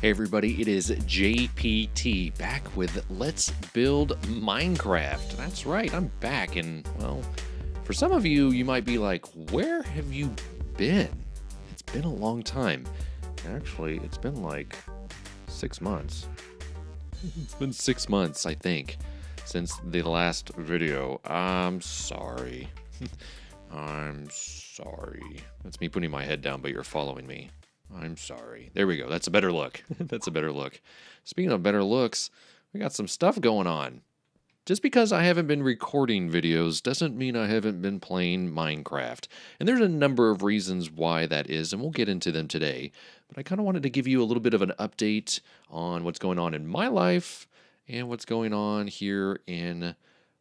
Hey everybody, it is JPT back with Let's Build Minecraft. That's right, I'm back, and well, for some of you, you might be like, where have you been? It's been a long time. Actually, it's been like 6 months. It's been 6 months, I think, since the last video. I'm sorry. I'm sorry. That's me putting my head down, but you're following me. I'm sorry. There we go. That's a better look. That's a better look. Speaking of better looks, we got some stuff going on. Just because I haven't been recording videos doesn't mean I haven't been playing Minecraft. And there's a number of reasons why that is, and we'll get into them today. But I kind of wanted to give you a little bit of an update on what's going on in my life and what's going on here in,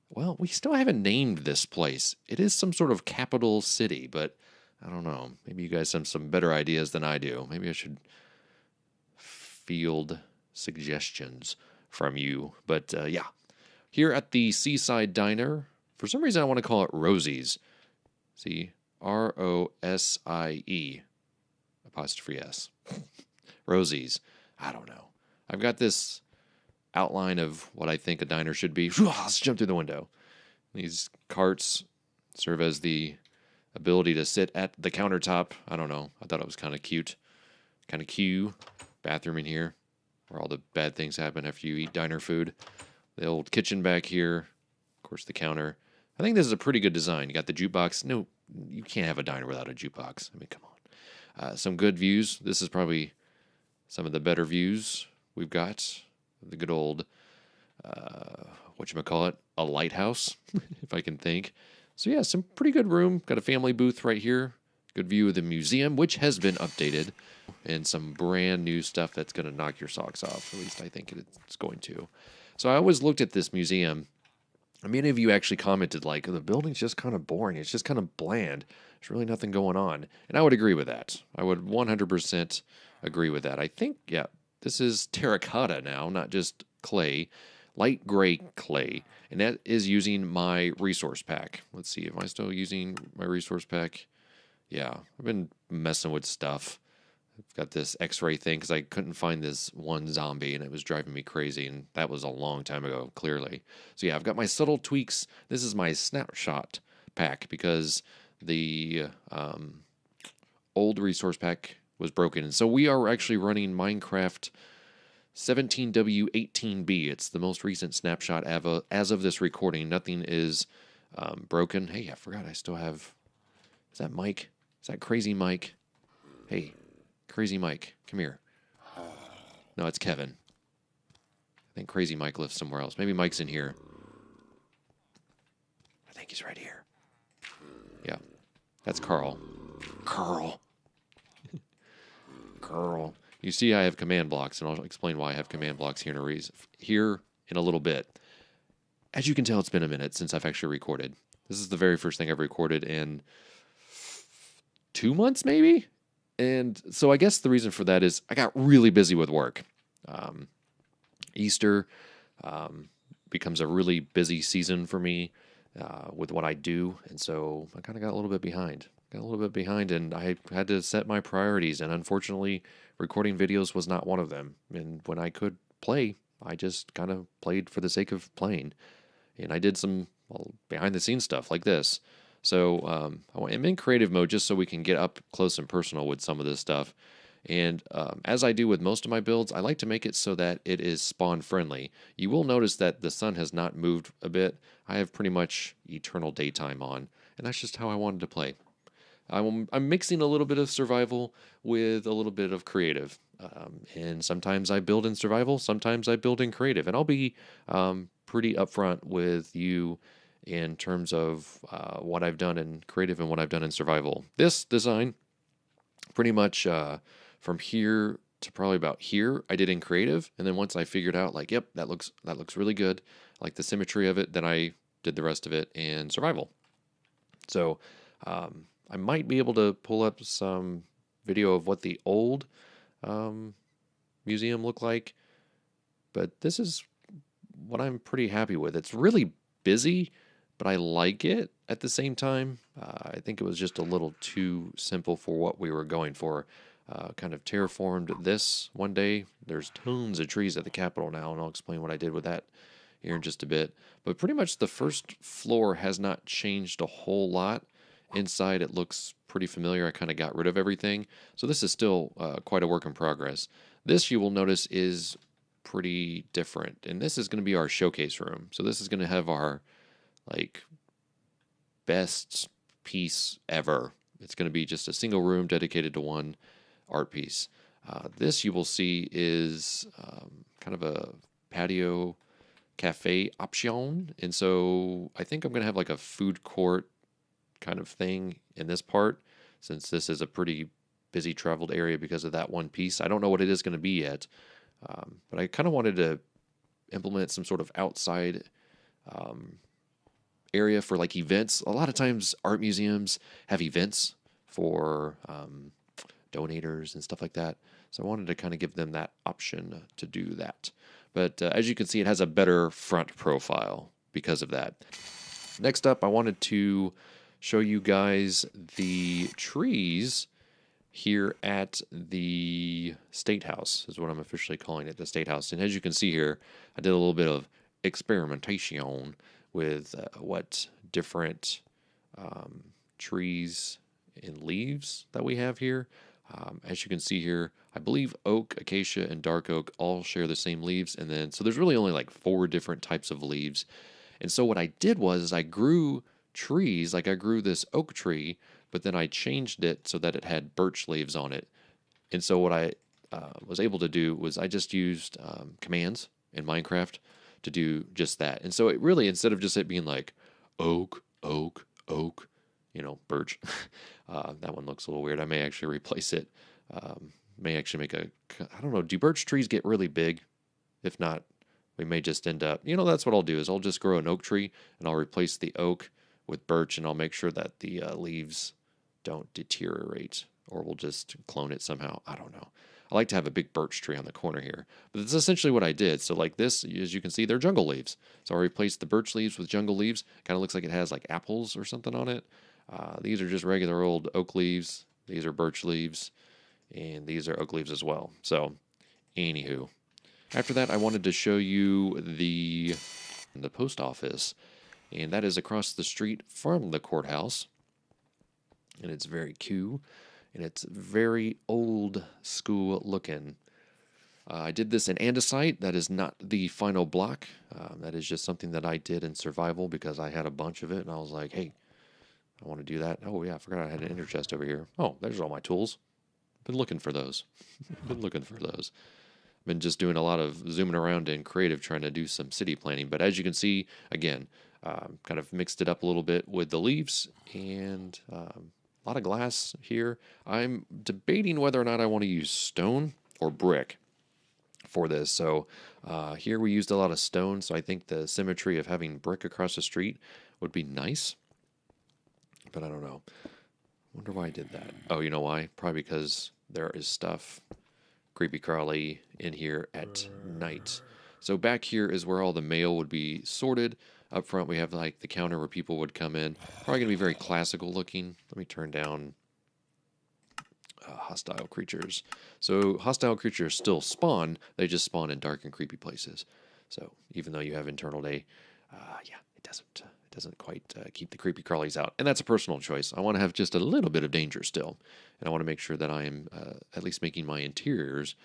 well, we still haven't named this place. It is some sort of capital city, but I don't know. Maybe you guys have some better ideas than I do. Maybe I should field suggestions from you. But yeah, here at the Seaside Diner, for some reason I want to call it Rosie's. See, R-O-S-I-E, apostrophe S. Rosie's. I don't know. I've got this outline of what I think a diner should be. Let's jump through the window. These carts serve as the ability to sit at the countertop. I don't know. I thought it was kind of cute. Kind of cute. Bathroom in here where all the bad things happen after you eat diner food. The old kitchen back here. Of course, the counter. I think this is a pretty good design. You got the jukebox. No, you can't have a diner without a jukebox. I mean, come on. Some good views. This is probably some of the better views we've got. The good old, whatchamacallit, a lighthouse, if I can think. So yeah, some pretty good room. Got a family booth right here. Good view of the museum, which has been updated. And some brand new stuff that's going to knock your socks off. At least I think it's going to. So I always looked at this museum. Many of you actually commented like, the building's just kind of boring. It's just kind of bland. There's really nothing going on. And I would agree with that. I would 100% agree with that. I think, yeah, this is terracotta now, not just clay. Light gray clay, and that is using my resource pack. Let's see, am I still using my resource pack? Yeah, I've been messing with stuff. I've got this x-ray thing because I couldn't find this one zombie, and it was driving me crazy, and that was a long time ago, clearly. So yeah, I've got my subtle tweaks. This is my Snapshot pack because the old resource pack was broken, and so we are actually running Minecraft 17W18B. It's the most recent snapshot as of this recording. Nothing is broken. Hey, I forgot I still have... Is that Mike? Is that Crazy Mike? Hey, Crazy Mike, come here. No, it's Kevin. I think Crazy Mike lives somewhere else. Maybe Mike's in here. I think he's right here. Yeah, that's Carl. Carl. Carl. You see I have command blocks, and I'll explain why I have command blocks here in a little bit. As you can tell, it's been a minute since I've actually recorded. This is the very first thing I've recorded in 2 months, maybe? And so I guess the reason for that is I got really busy with work. Easter becomes a really busy season for me with what I do, and so I kind of got a little bit behind. And I had to set my priorities, and unfortunately, recording videos was not one of them. And when I could play, I just kind of played for the sake of playing. And I did some behind-the-scenes stuff like this. So I'm in creative mode just so we can get up close and personal with some of this stuff. And as I do with most of my builds, I like to make it so that it is spawn-friendly. You will notice that the sun has not moved a bit. I have pretty much eternal daytime on, and that's just how I wanted to play. I'm mixing a little bit of survival with a little bit of creative. And sometimes I build in survival, sometimes I build in creative. And I'll be pretty upfront with you in terms of what I've done in creative and what I've done in survival. This design, pretty much from here to probably about here, I did in creative. And then once I figured out, like, yep, that looks really good, I like the symmetry of it, then I did the rest of it in survival. So I might be able to pull up some video of what the old museum looked like, but this is what I'm pretty happy with. It's really busy, but I like it at the same time. I think it was just a little too simple for what we were going for. kind of terraformed this one day. There's tons of trees at the Capitol now, and I'll explain what I did with that here in just a bit. But pretty much the first floor has not changed a whole lot. Inside it looks pretty familiar. I kind of got rid of everything. So this is still quite a work in progress. This, you will notice, is pretty different. And this is going to be our showcase room. So this is going to have our, like, best piece ever. It's going to be just a single room dedicated to one art piece. This, you will see, is kind of a patio cafe option. And so I think I'm going to have like a food court kind of thing in this part, since this is a pretty busy traveled area because of that one piece. I don't know what it is going to be yet, but I kind of wanted to implement some sort of outside area for like events. A lot of times art museums have events for donators and stuff like that. So I wanted to kind of give them that option to do that. But as you can see, it has a better front profile because of that. Next up, I wanted to show you guys the trees here at the State House, is what I'm officially calling it, the State House. And as you can see here, I did a little bit of experimentation with what different trees and leaves that we have here. As you can see here, I believe oak, acacia, and dark oak all share the same leaves. And then, so there's really only like 4 different types of leaves. And so what I did was I grew trees, like I grew this oak tree, but then I changed it so that it had birch leaves on it. And so what I was able to do was I just used commands in Minecraft to do just that. And so it really, instead of just it being like oak, oak, oak, birch, that one looks a little weird. I may actually replace it. May actually make I don't know, do birch trees get really big? If not, we may just end up, that's what I'll do is I'll just grow an oak tree and I'll replace the oak with birch, and I'll make sure that the leaves don't deteriorate, or we'll just clone it somehow. I don't know. I like to have a big birch tree on the corner here, but that's essentially what I did. So like this, as you can see, they're jungle leaves. So I replaced the birch leaves with jungle leaves. Kind of looks like it has like apples or something on it. These are just regular old oak leaves. These are birch leaves, and these are oak leaves as well. So anywho, after that, I wanted to show you the post office, and that is across the street from the courthouse. And it's very cute, and it's very old school looking. I did this in andesite. That is not the final block. That is just something that I did in survival because I had a bunch of it, and I was like, hey, I want to do that. Oh, yeah, I forgot I had an ender chest over here. Oh, there's all my tools. Been looking for those. Been just doing a lot of zooming around in creative trying to do some city planning. But as you can see, again, kind of mixed it up a little bit with the leaves and a lot of glass here. I'm debating whether or not I want to use stone or brick for this. So here we used a lot of stone, so I think the symmetry of having brick across the street would be nice. But I don't know. Wonder why I did that. Oh, you know why? Probably because there is stuff creepy crawly in here at night. So back here is where all the mail would be sorted. Up front we have like the counter where people would come in. Probably going to be very classical looking. Let me turn down hostile creatures. So hostile creatures still spawn. They just spawn in dark and creepy places. So even though you have internal day, yeah, it doesn't quite keep the creepy crawlies out. And that's a personal choice. I want to have just a little bit of danger still. And I want to make sure that I am at least making my interiors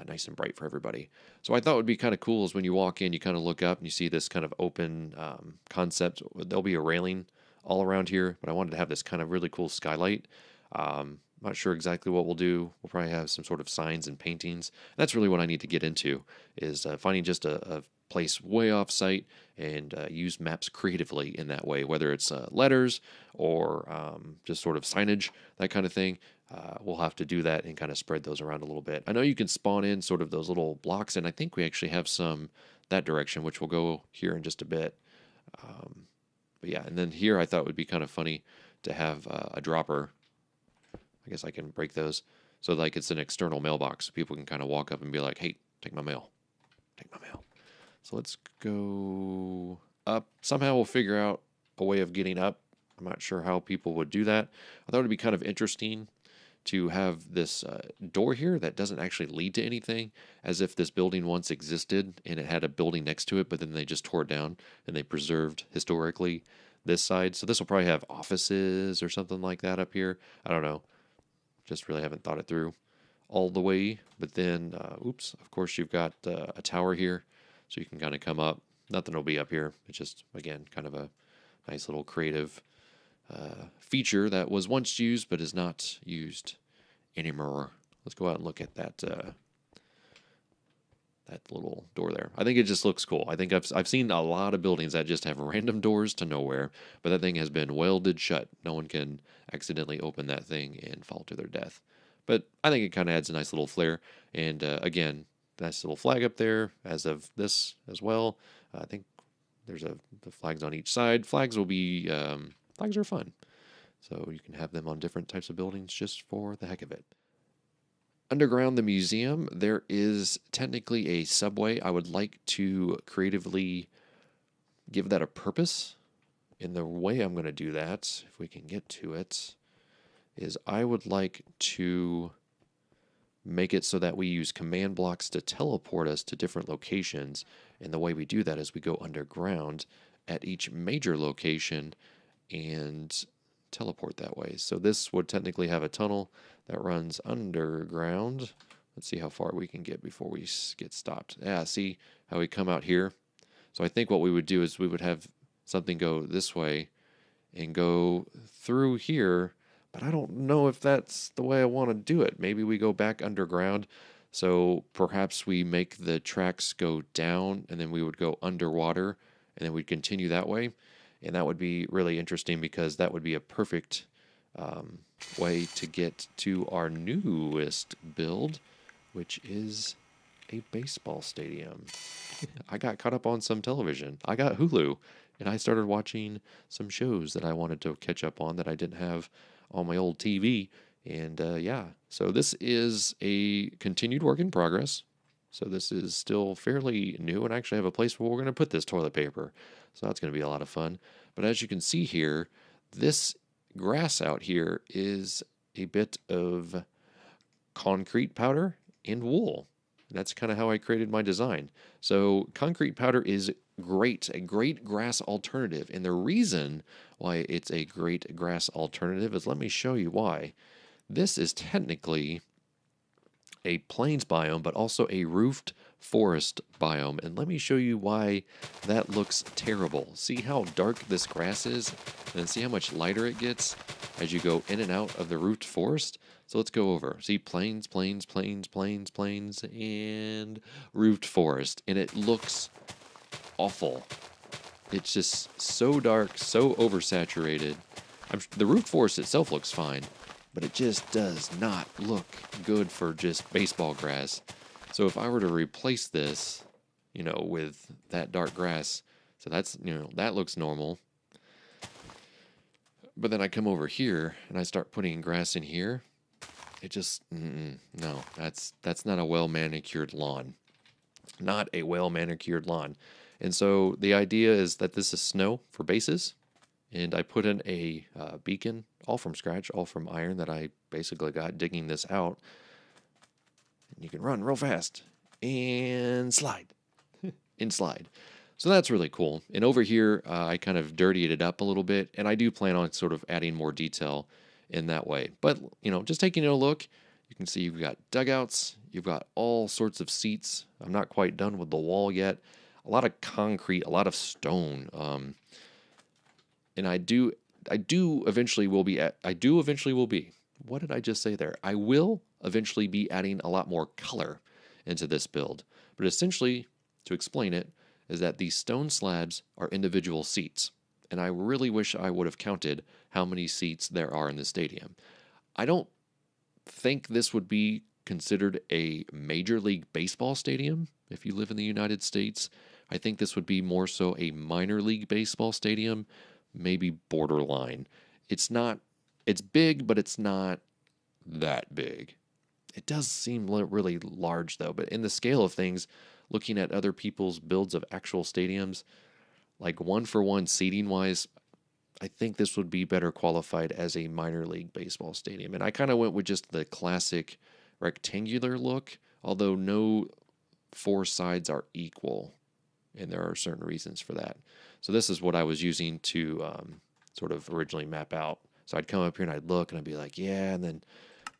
nice and bright for everybody. So I thought would be kind of cool is when you walk in, you kind of look up and you see this kind of open concept. There'll be a railing all around here, but I wanted to have this kind of really cool skylight. Not sure exactly what we'll do. We'll probably have some sort of signs and paintings. That's really what I need to get into is finding just a place way off site and use maps creatively in that way, whether it's letters or just sort of signage, that kind of thing. We'll have to do that and kind of spread those around a little bit. I know you can spawn in sort of those little blocks, and I think we actually have some that direction, which we'll go here in just a bit. But yeah, and then here I thought it would be kind of funny to have a dropper. I guess I can break those. So like it's an external mailbox. So people can kind of walk up and be like, hey, take my mail. Take my mail. So let's go up. Somehow we'll figure out a way of getting up. I'm not sure how people would do that. I thought it would be kind of interesting to have this door here that doesn't actually lead to anything, as if this building once existed and it had a building next to it, but then they just tore it down and they preserved historically this side. So this will probably have offices or something like that up here. I don't know. Just really haven't thought it through all the way. But then, oops, of course you've got a tower here, so you can kind of come up. Nothing will be up here. It's just, again, kind of a nice little creative feature that was once used but is not used anymore. Let's go out and look at that that little door there. I think it just looks cool. I think I've seen a lot of buildings that just have random doors to nowhere, but that thing has been welded shut. No one can accidentally open that thing and fall to their death. But I think it kind of adds a nice little flair. And again, nice little flag up there as of this as well. I think there's the flags on each side. Flags will be flags are fun, so you can have them on different types of buildings just for the heck of it. Underground the museum, there is technically a subway. I would like to creatively give that a purpose. And the way I'm going to do that, if we can get to it, is I would like to make it so that we use command blocks to teleport us to different locations. And the way we do that is we go underground at each major location and teleport that way. So this would technically have a tunnel that runs underground. Let's see how far we can get before we get stopped. Yeah, see how we come out here? So I think what we would do is we would have something go this way and go through here, but I don't know if that's the way I want to do it. Maybe we go back underground. So perhaps we make the tracks go down and then we would go underwater and then we'd continue that way. And that would be really interesting because that would be a perfect way to get to our newest build, which is a baseball stadium. I got caught up on some television. I got Hulu, and I started watching some shows that I wanted to catch up on that I didn't have on my old TV. And yeah, so this is a continued work in progress. So this is still fairly new, and I actually have a place where we're going to put this toilet paper. So that's going to be a lot of fun. But as you can see here, this grass out here is a bit of concrete powder and wool. And that's kind of how I created my design. So concrete powder is great, a great grass alternative. And the reason why it's a great grass alternative is, let me show you why. This is technically a plains biome, but also a roofed forest biome. And let me show you why that looks terrible. See how dark this grass is? And see how much lighter it gets as you go in and out of the roofed forest? So let's go over. See, plains, plains, plains, plains, plains, and roofed forest. And it looks awful. It's just so dark, so oversaturated. The roofed forest itself looks fine, but it just does not look good for just baseball grass. So if I were to replace this, with that dark grass, so that's, that looks normal. But then I come over here and I start putting grass in here. It just, no, that's not a well-manicured lawn. Not a well-manicured lawn. And so the idea is that this is snow for bases. And I put in a beacon, all from scratch, all from iron that I basically got digging this out. And you can run real fast and slide. And slide. So that's really cool. And over here, I kind of dirtied it up a little bit. And I do plan on sort of adding more detail in that way. But, just taking a look, you can see you've got dugouts. You've got all sorts of seats. I'm not quite done with the wall yet. A lot of concrete, a lot of stone. And I do eventually will be, what did I just say there? I will eventually be adding a lot more color into this build. But essentially, to explain it, is that these stone slabs are individual seats. And I really wish I would have counted how many seats there are in the stadium. I don't think this would be considered a Major League Baseball stadium if you live in the United States. I think this would be more so a minor league baseball stadium, maybe borderline. It's big, but it's not that big. It does seem really large, though. But in the scale of things, looking at other people's builds of actual stadiums, like one-for-one seating-wise, I think this would be better qualified as a minor league baseball stadium. And I kind of went with just the classic rectangular look, although no four sides are equal, and there are certain reasons for that. So this is what I was using to sort of originally map out. So I'd come up here and I'd look and I'd be like, yeah, and then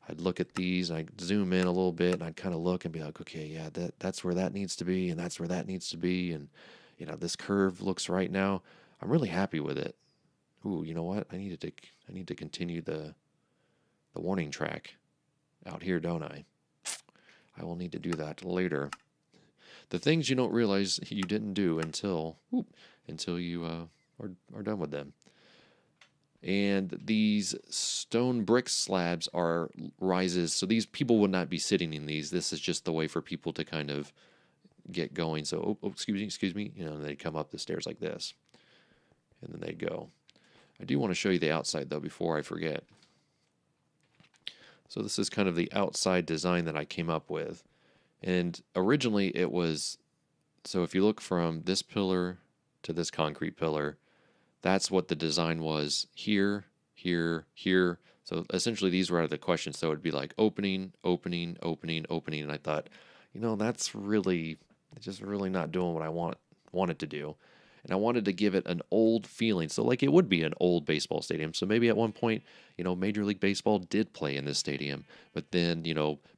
I'd look at these and I'd zoom in a little bit and I'd kind of look and be like, okay, yeah, that's where that needs to be, and that's where that needs to be, and this curve looks right now. I'm really happy with it. Ooh, you know what? I need to continue the warning track out here, don't I? I will need to do that later. The things you don't realize you didn't do until you are done with them. And these stone brick slabs are rises, so these people would not be sitting in these. This is just the way for people to kind of get going. So, excuse me, they come up the stairs like this, and then they go. I do want to show you the outside though before I forget. So this is kind of the outside design that I came up with, and originally it was. So if you look from this pillar to this concrete pillar, that's what the design was here, here, here. So essentially these were out of the question. So it'd be like opening, opening, opening, opening. And I thought, that's really not doing what I want it to do. And I wanted to give it an old feeling. So like it would be an old baseball stadium. So maybe at one point, Major League Baseball did play in this stadium. But then,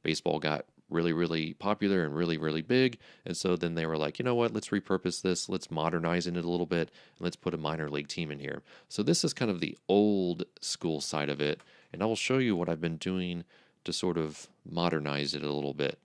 baseball got really, really popular and really, really big. And so then they were like, you know what, let's repurpose this. Let's modernize it a little bit. And let's put a minor league team in here. So this is kind of the old school side of it. And I will show you what I've been doing to sort of modernize it a little bit.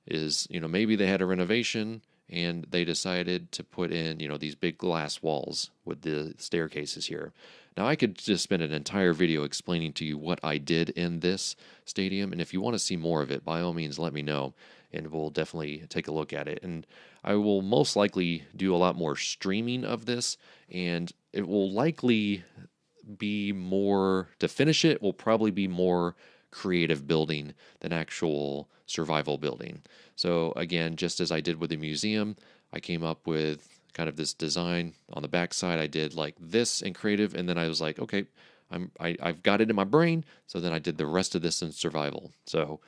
Is, maybe they had a renovation and they decided to put in, these big glass walls with the staircases here. Now, I could just spend an entire video explaining to you what I did in this stadium, and if you want to see more of it, by all means, let me know, and we'll definitely take a look at it. And I will most likely do a lot more streaming of this, and it will likely be more, to finish it, will probably be more creative building than actual survival building. So again, just as I did with the museum, I came up with kind of this design on the back side. I did like this in creative, and then I was like, okay, I've got it in my brain. So then I did the rest of this in survival. So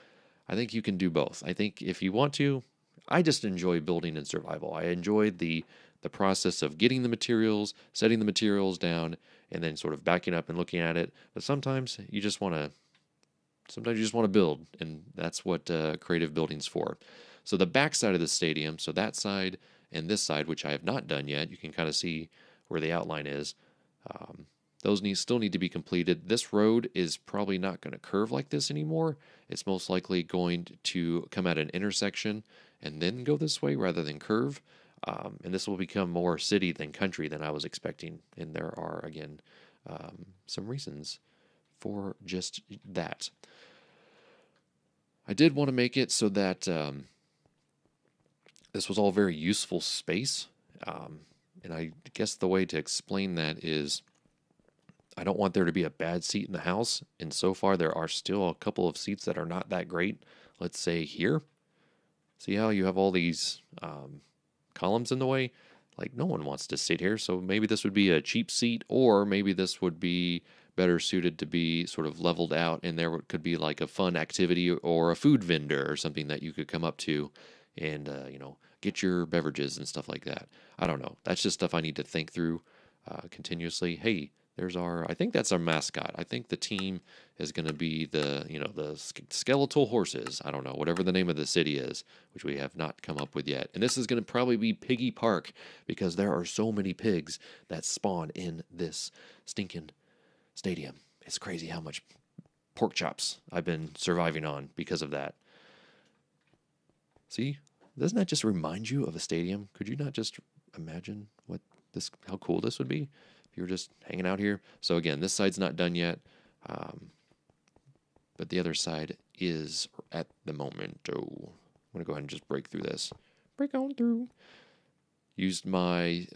I think you can do both. I think if you want to, I just enjoy building in survival. I enjoyed the process of getting the materials, setting the materials down, and then sort of backing up and looking at it. But sometimes you just want to build, and that's what creative building's for. So the back side of the stadium, so that side and this side, which I have not done yet, you can kind of see where the outline is. Those still need to be completed. This road is probably not going to curve like this anymore. It's most likely going to come at an intersection and then go this way rather than curve. And this will become more city than country than I was expecting. And there are, again, some reasons for just that. I did want to make it so that this was all very useful space. And I guess the way to explain that is I don't want there to be a bad seat in the house. And so far, there are still a couple of seats that are not that great. Let's say here. See how you have all these columns in the way? Like, no one wants to sit here. So maybe this would be a cheap seat, or maybe this would be better suited to be sort of leveled out, and there could be like a fun activity or a food vendor or something that you could come up to and, get your beverages and stuff like that. I don't know. That's just stuff I need to think through continuously. Hey, I think that's our mascot. I think the team is going to be the skeletal horses. I don't know, whatever the name of the city is, which we have not come up with yet. And this is going to probably be Piggy Park, because there are so many pigs that spawn in this stinking stadium. It's crazy how much pork chops I've been surviving on because of that. See, doesn't that just remind you of a stadium? Could you not just imagine how cool this would be if you were just hanging out here? So again, this side's not done yet, but the other side is at the moment. Oh, I'm gonna go ahead and just break through this. Break on through. Used my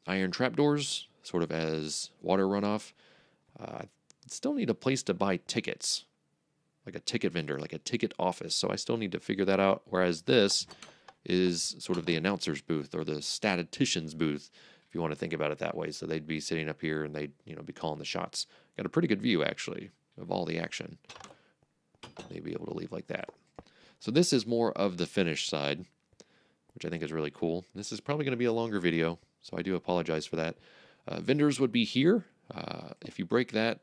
iron trapdoors sort of as water runoff. I still need a place to buy tickets, like a ticket vendor, like a ticket office. So I still need to figure that out. Whereas this is sort of the announcer's booth or the statistician's booth, if you want to think about it that way. So they'd be sitting up here and they'd, be calling the shots. Got a pretty good view, actually, of all the action. They'd be able to leave like that. So this is more of the finished side, which I think is really cool. This is probably going to be a longer video, so I do apologize for that. Vendors would be here. If you break that,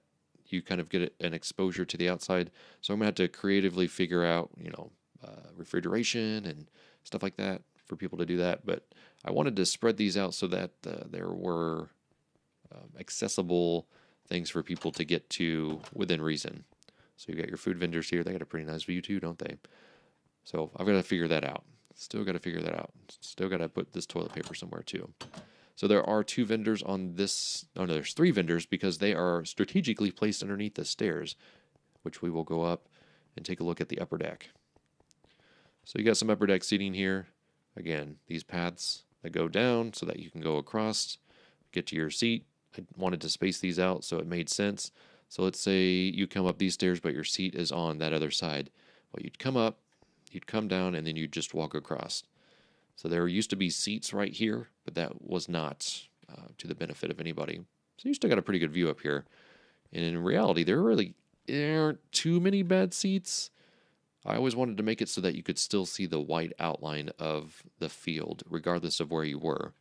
you kind of get an exposure to the outside. So I'm going to have to creatively figure out, refrigeration and stuff like that for people to do that. But I wanted to spread these out so that there were accessible things for people to get to within reason. So you got your food vendors here. They got a pretty nice view too, don't they? So I've got to figure that out. Still got to figure that out. Still got to put this toilet paper somewhere too. So there are 2 vendors on this. Oh, no, there's 3 vendors because they are strategically placed underneath the stairs, which we will go up and take a look at the upper deck. So you got some upper deck seating here. Again, these paths that go down so that you can go across, get to your seat. I wanted to space these out so it made sense. So let's say you come up these stairs, but your seat is on that other side. Well, you'd come up, you'd come down, and then you'd just walk across. So there used to be seats right here, but that was not to the benefit of anybody. So you still got a pretty good view up here. And in reality, there aren't too many bad seats. I always wanted to make it so that you could still see the white outline of the field, regardless of where you were.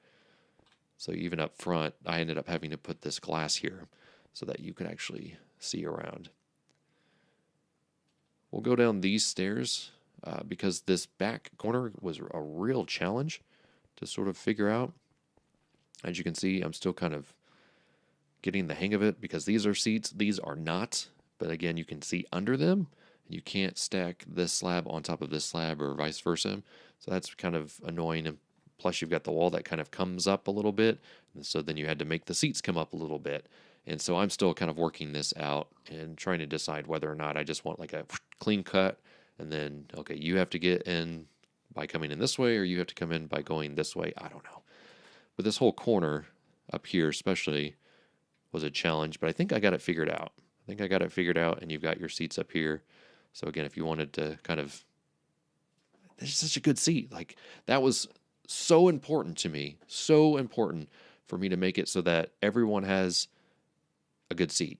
So even up front, I ended up having to put this glass here so that you could actually see around. We'll go down these stairs because this back corner was a real challenge to sort of figure out. As you can see, I'm still kind of getting the hang of it because these are seats, these are not. But again, you can see under them. You can't stack this slab on top of this slab or vice versa. So that's kind of annoying. And plus you've got the wall that kind of comes up a little bit. And so then you had to make the seats come up a little bit. And so I'm still kind of working this out and trying to decide whether or not I just want like a clean cut. And then, okay, you have to get in by coming in this way or you have to come in by going this way. I don't know. But this whole corner up here especially was a challenge. But I think I got it figured out. And you've got your seats up here. So again, if you wanted to kind of, this is such a good seat. Like that was so important to me, so important for me to make it so that everyone has a good seat.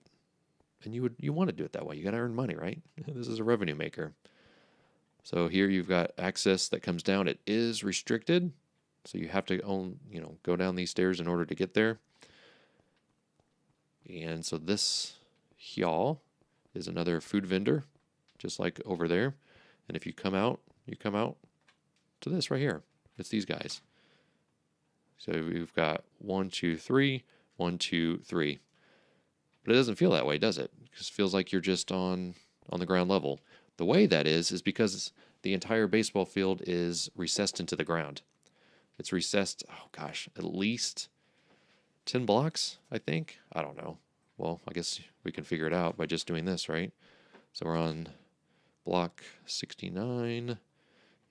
And you want to do it that way. You got to earn money, right? This is a revenue maker. So here you've got access that comes down. It is restricted. So you have to go down these stairs in order to get there. And so this y'all is another food vendor, just like over there. And if you come out to this right here. It's these guys. So we've got 1, 2, 3, 1, 2, 3. But it doesn't feel that way, does it? It just feels like you're just on the ground level. The way that is because the entire baseball field is recessed into the ground. It's recessed, at least 10 blocks, I think. I don't know. Well, I guess we can figure it out by just doing this, right? So we're on block 69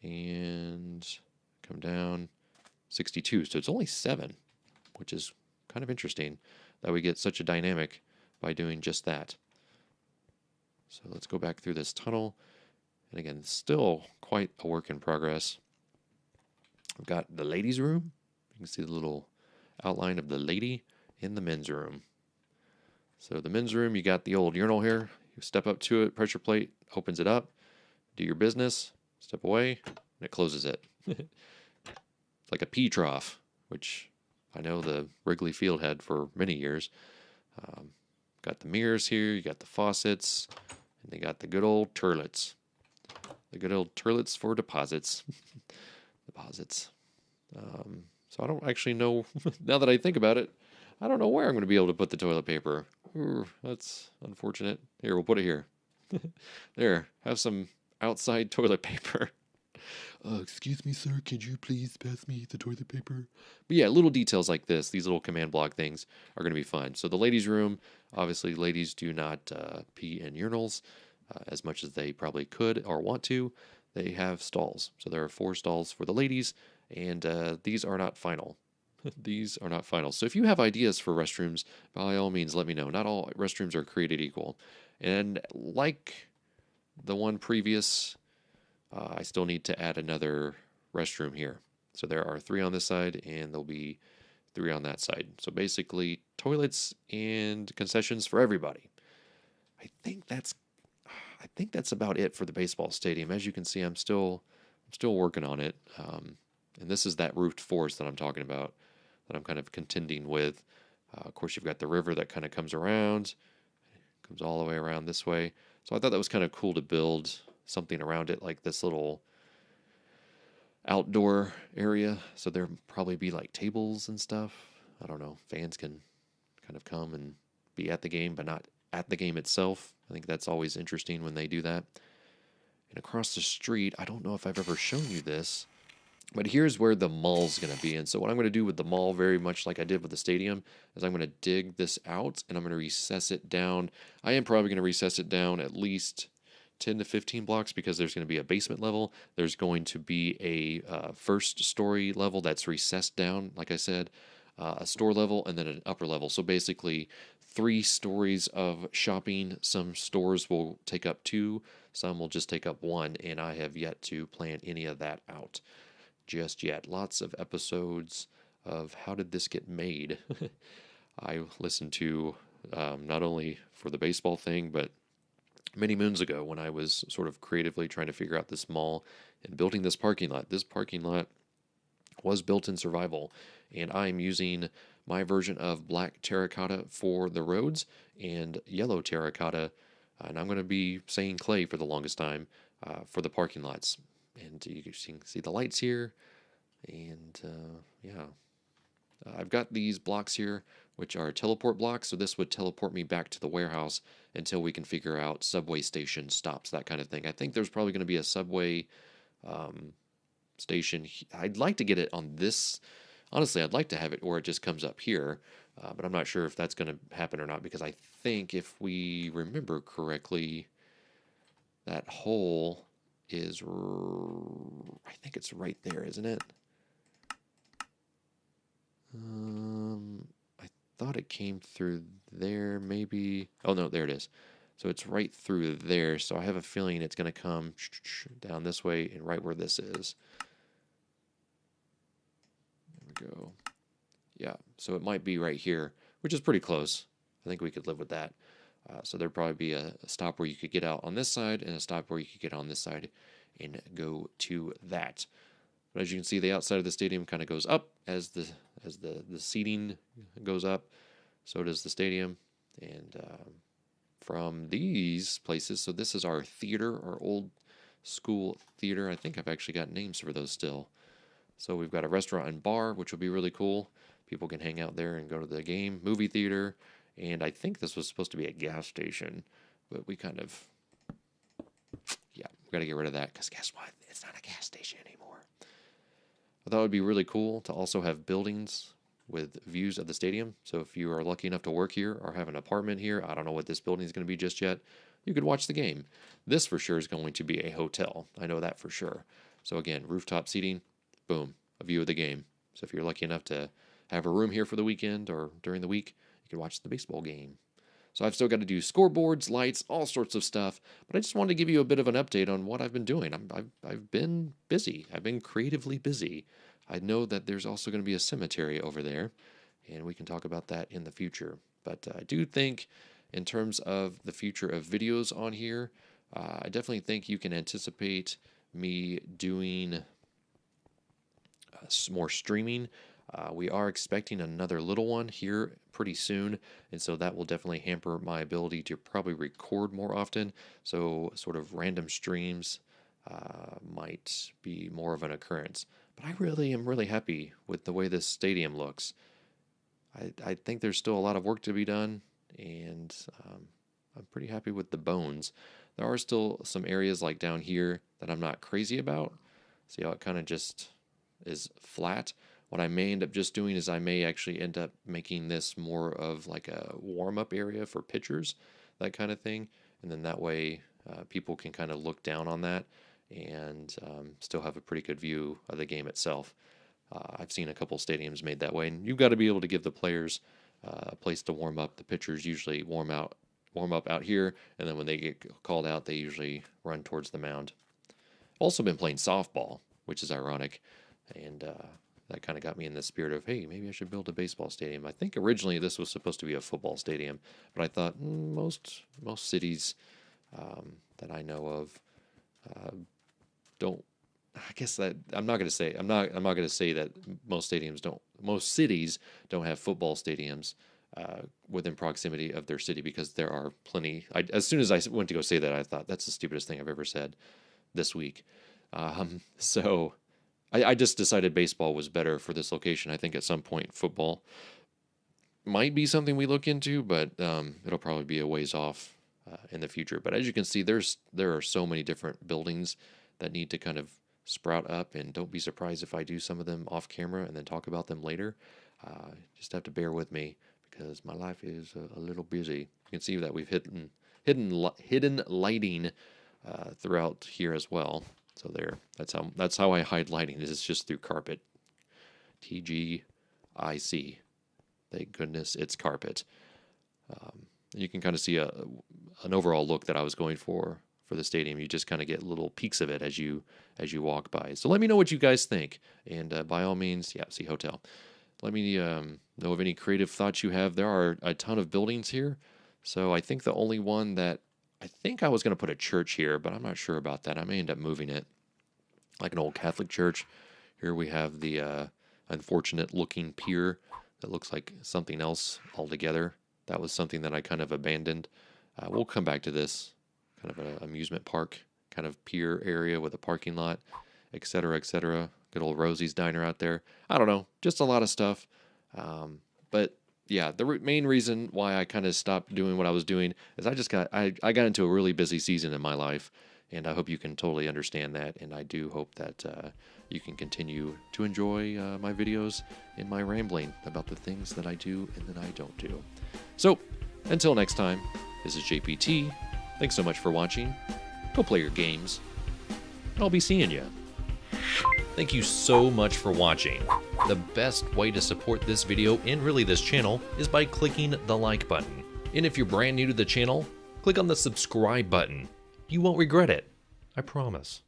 and come down 62. So it's only 7, which is kind of interesting that we get such a dynamic by doing just that. So let's go back through this tunnel. And again, still quite a work in progress. We've got the ladies' room. You can see the little outline of the lady in the men's room. So the men's room, you got the old urinal here. You step up to it, pressure plate opens it up, do your business, step away, and it closes it. It's like a pee trough, which I know the Wrigley Field had for many years. Got the mirrors here, you got the faucets, and they got the good old toilets. The good old toilets for deposits. Deposits. So I don't actually know, now that I think about it, I don't know where I'm going to be able to put the toilet paper. Ooh, that's unfortunate. Here, we'll put it here. There, have some outside toilet paper. Excuse me, sir, could you please pass me the toilet paper? But yeah, little details like this, these little command block things are going to be fun. So the ladies' room, obviously ladies do not pee in urinals as much as they probably could or want to. They have stalls. So there are 4 stalls for the ladies, and these are not final. These are not final. So if you have ideas for restrooms, by all means, let me know. Not all restrooms are created equal. And like the one previous, I still need to add another restroom here. So there are 3 on this side, and there'll be 3 on that side. So basically, toilets and concessions for everybody. I think that's I think that's about it for the baseball stadium. As you can see, I'm still working on it. And this is that roofed forest that I'm talking about, that I'm kind of contending with. Of course, you've got the river that kind of comes around, comes all the way around this way. So I thought that was kind of cool to build something around it, like this little outdoor area. So there'll probably be like tables and stuff. I don't know. Fans can kind of come and be at the game, but not at the game itself. I think that's always interesting when they do that. And across the street, I don't know if I've ever shown you this, but here's where the mall's going to be. And so what I'm going to do with the mall, very much like I did with the stadium, is I'm going to dig this out and I'm going to recess it down. I am probably going to recess it down at least 10 to 15 blocks, because there's going to be a basement level. There's going to be a first story level that's recessed down, like I said, a store level, and then an upper level. So basically 3 stories of shopping. Some stores will take up 2, some will just take up 1, and I have yet to plan any of that out just yet. Lots of episodes of how did this get made. I listened to not only for the baseball thing, but many moons ago when I was sort of creatively trying to figure out this mall and building this parking lot. This parking lot was built in survival, and I'm using my version of black terracotta for the roads and yellow terracotta, and I'm going to be saying clay for the longest time for the parking lots. And you can see the lights here, and yeah. I've got these blocks here, which are teleport blocks, so this would teleport me back to the warehouse until we can figure out subway station stops, that kind of thing. I think there's probably going to be a subway station. I'd like to get it on this. Honestly, I'd like to have it where it just comes up here, but I'm not sure if that's going to happen or not, because I think if we remember correctly, that hole is, I think it's right there, isn't it? I thought it came through there, maybe. Oh, no, there it is. So it's right through there. So I have a feeling it's going to come down this way and right where this is. There we go. Yeah, so it might be right here, which is pretty close. I think we could live with that. So there'd probably be a stop where you could get out on this side and a stop where you could get on this side and go to that. But as you can see, the outside of the stadium kind of goes up as the seating goes up. So does the stadium. And from these places, so this is our theater, our old school theater. I think I've actually got names for those still. So we've got a restaurant and bar, which will be really cool. People can hang out there and go to the game. Movie theater. And I think this was supposed to be a gas station, but we kind of, yeah, we got to get rid of that, because guess what? It's not a gas station anymore. I thought it would be really cool to also have buildings with views of the stadium. So if you are lucky enough to work here or have an apartment here, I don't know what this building is going to be just yet, you could watch the game. This for sure is going to be a hotel. I know that for sure. So again, rooftop seating, boom, a view of the game. So if you're lucky enough to have a room here for the weekend or during the week, you can watch the baseball game. So I've still got to do scoreboards, lights, all sorts of stuff. But I just wanted to give you a bit of an update on what I've been doing. I've been busy. I've been creatively busy. I know that there's also going to be a cemetery over there, and we can talk about that in the future. But I do think, in terms of the future of videos on here, I definitely think you can anticipate me doing more streaming. We are expecting another little one here pretty soon, and so that will definitely hamper my ability to probably record more often. So sort of random streams might be more of an occurrence. But I really am really happy with the way this stadium looks. I think there's still a lot of work to be done, and I'm pretty happy with the bones. There are still some areas like down here that I'm not crazy about. See how it kind of just is flat? What I may end up just doing is I may actually end up making this more of like a warm-up area for pitchers, that kind of thing. And then that way people can kind of look down on that and still have a pretty good view of the game itself. I've seen a couple stadiums made that way, and you've got to be able to give the players a place to warm up. The pitchers usually warm up out here, and then when they get called out, they usually run towards the mound. Also been playing softball, which is ironic, and that kind of got me in the spirit of, hey, maybe I should build a baseball stadium. I think originally this was supposed to be a football stadium, but I thought most cities that I know of don't. I guess that I'm not going to say that most cities don't have football stadiums within proximity of their city, because there are plenty. As soon as I went to go say that, I thought that's the stupidest thing I've ever said this week. So I just decided baseball was better for this location. I think at some point football might be something we look into, but it'll probably be a ways off in the future. But as you can see, there are so many different buildings that need to kind of sprout up, and don't be surprised if I do some of them off camera and then talk about them later. Just have to bear with me because my life is a little busy. You can see that we've hidden lighting throughout here as well. So there, that's how I hide lighting. This is just through carpet. TGIC. Thank goodness it's carpet. You can kind of see an overall look that I was going for the stadium. You just kind of get little peeks of it as you walk by. So let me know what you guys think, and by all means, yeah, see hotel. Let me know of any creative thoughts you have. There are a ton of buildings here, so I think the only one that I think I was going to put a church here, but I'm not sure about that. I may end up moving it, like an old Catholic church. Here we have the unfortunate looking pier that looks like something else altogether. That was something that I kind of abandoned. We'll come back to this. Kind of an amusement park kind of pier area with a parking lot, etc., etc. Good old Rosie's Diner out there. I don't know, just a lot of stuff. But yeah, the main reason why I kind of stopped doing what I was doing is I got into a really busy season in my life, and I hope you can totally understand that. And I do hope that you can continue to enjoy my videos and my rambling about the things that I do and that I don't do. So until next time, this is JPT. Thanks so much for watching. Go play your games. I'll be seeing you. Thank you so much for watching. The best way to support this video, and really this channel, is by clicking the like button. And if you're brand new to the channel, click on the subscribe button. You won't regret it. I promise.